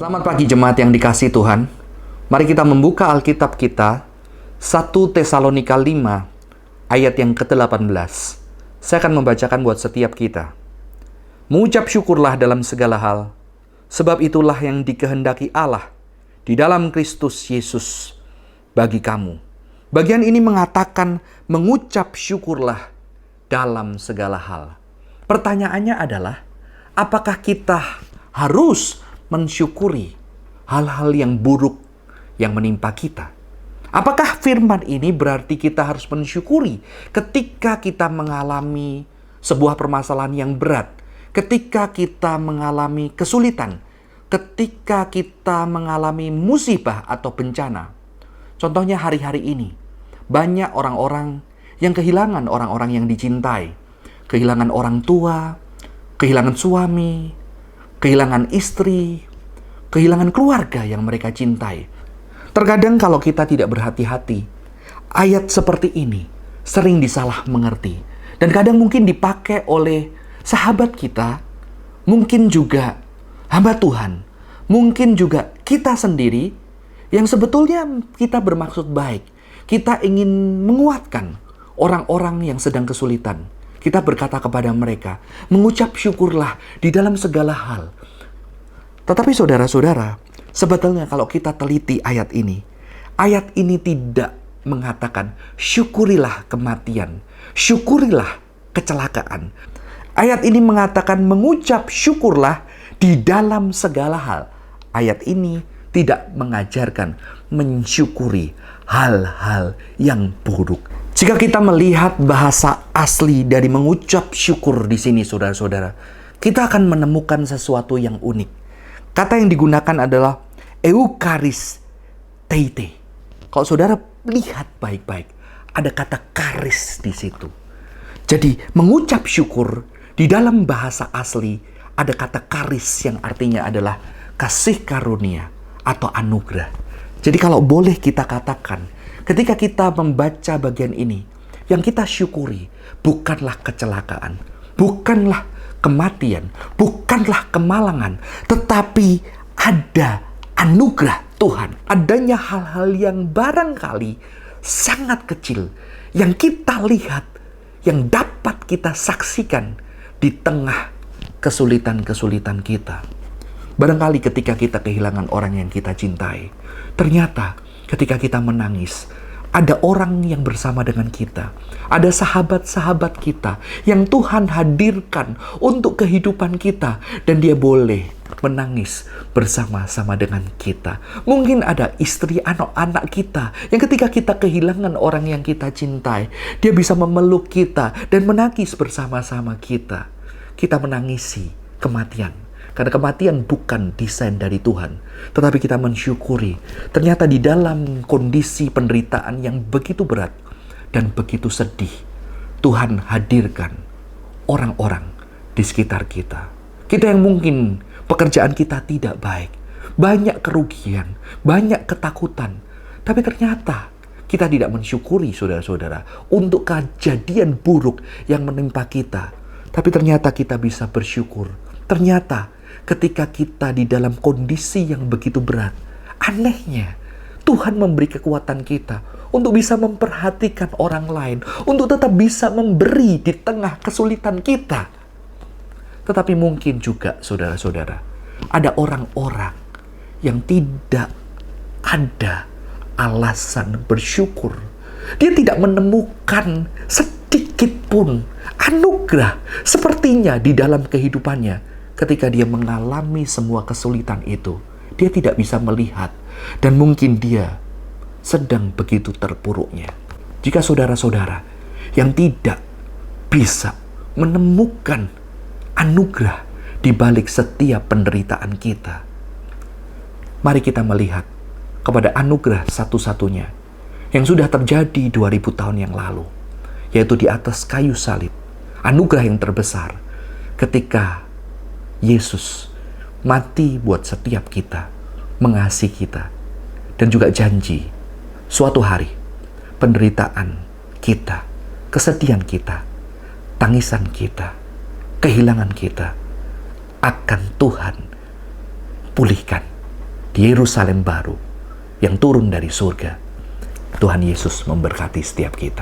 Selamat pagi jemaat yang dikasihi Tuhan. Mari kita membuka Alkitab kita 1 Tesalonika 5 ayat yang ke-18. Saya akan membacakan buat setiap kita. Mengucap syukurlah dalam segala hal, sebab itulah yang dikehendaki Allah di dalam Kristus Yesus bagi kamu. Bagian ini mengatakan mengucap syukurlah dalam segala hal. Pertanyaannya adalah, apakah kita harus mensyukuri hal-hal yang buruk yang menimpa kita? Apakah firman ini berarti kita harus mensyukuri ketika kita mengalami sebuah permasalahan yang berat, ketika kita mengalami kesulitan, ketika kita mengalami musibah atau bencana? Contohnya hari-hari ini, banyak orang-orang yang kehilangan orang-orang yang dicintai, kehilangan orang tua, kehilangan suami, kehilangan istri, kehilangan keluarga yang mereka cintai. Terkadang kalau kita tidak berhati-hati, ayat seperti ini sering disalah mengerti. Dan kadang mungkin dipakai oleh sahabat kita, mungkin juga hamba Tuhan, mungkin juga kita sendiri yang sebetulnya kita bermaksud baik. Kita ingin menguatkan orang-orang yang sedang kesulitan. Kita berkata kepada mereka, mengucap syukurlah di dalam segala hal. Tetapi saudara-saudara, sebetulnya kalau kita teliti ayat ini tidak mengatakan syukurilah kematian, syukurilah kecelakaan. Ayat ini mengatakan mengucap syukurlah di dalam segala hal. Ayat ini tidak mengajarkan mensyukuri hal-hal yang buruk. Jika kita melihat bahasa asli dari mengucap syukur di sini, saudara-saudara, kita akan menemukan sesuatu yang unik. Kata yang digunakan adalah eucharistete. Kalau saudara lihat baik-baik, ada kata karis di situ. Jadi, mengucap syukur di dalam bahasa asli ada kata karis yang artinya adalah kasih karunia atau anugerah. Jadi kalau boleh kita katakan, ketika kita membaca bagian ini, yang kita syukuri bukanlah kecelakaan, bukanlah kematian, bukanlah kemalangan, tetapi ada anugerah Tuhan. Adanya hal-hal yang barangkali sangat kecil, yang kita lihat, yang dapat kita saksikan di tengah kesulitan-kesulitan kita. Barangkali ketika kita kehilangan orang yang kita cintai, ternyata ketika kita menangis, ada orang yang bersama dengan kita. Ada sahabat-sahabat kita yang Tuhan hadirkan untuk kehidupan kita. Dan dia boleh menangis bersama-sama dengan kita. Mungkin ada istri, anak-anak kita yang ketika kita kehilangan orang yang kita cintai, dia bisa memeluk kita dan menangis bersama-sama kita. Kita menangisi kematian. Karena kematian bukan desain dari Tuhan. Tetapi kita mensyukuri. Ternyata di dalam kondisi penderitaan yang begitu berat dan begitu sedih, Tuhan hadirkan orang-orang di sekitar kita. Kita yang mungkin pekerjaan kita tidak baik. Banyak kerugian, banyak ketakutan. Tapi ternyata kita tidak mensyukuri, saudara-saudara, untuk kejadian buruk yang menimpa kita. Tapi ternyata kita bisa bersyukur. Ternyata ketika kita di dalam kondisi yang begitu berat, anehnya Tuhan memberi kekuatan kita untuk bisa memperhatikan orang lain, untuk tetap bisa memberi di tengah kesulitan kita. Tetapi mungkin juga, saudara-saudara, ada orang-orang yang tidak ada alasan bersyukur. Dia tidak menemukan sedikit pun anugerah sepertinya di dalam kehidupannya. Ketika dia mengalami semua kesulitan itu, dia tidak bisa melihat, dan mungkin dia sedang begitu terpuruknya. Jika saudara-saudara yang tidak bisa menemukan anugerah di balik setiap penderitaan kita, mari kita melihat kepada anugerah satu-satunya yang sudah terjadi 2000 tahun yang lalu, yaitu di atas kayu salib. Anugerah yang terbesar ketika Yesus mati buat setiap kita, mengasihi kita, dan juga janji suatu hari penderitaan kita, kesedihan kita, tangisan kita, kehilangan kita akan Tuhan pulihkan di Yerusalem baru yang turun dari surga. Tuhan Yesus memberkati setiap kita.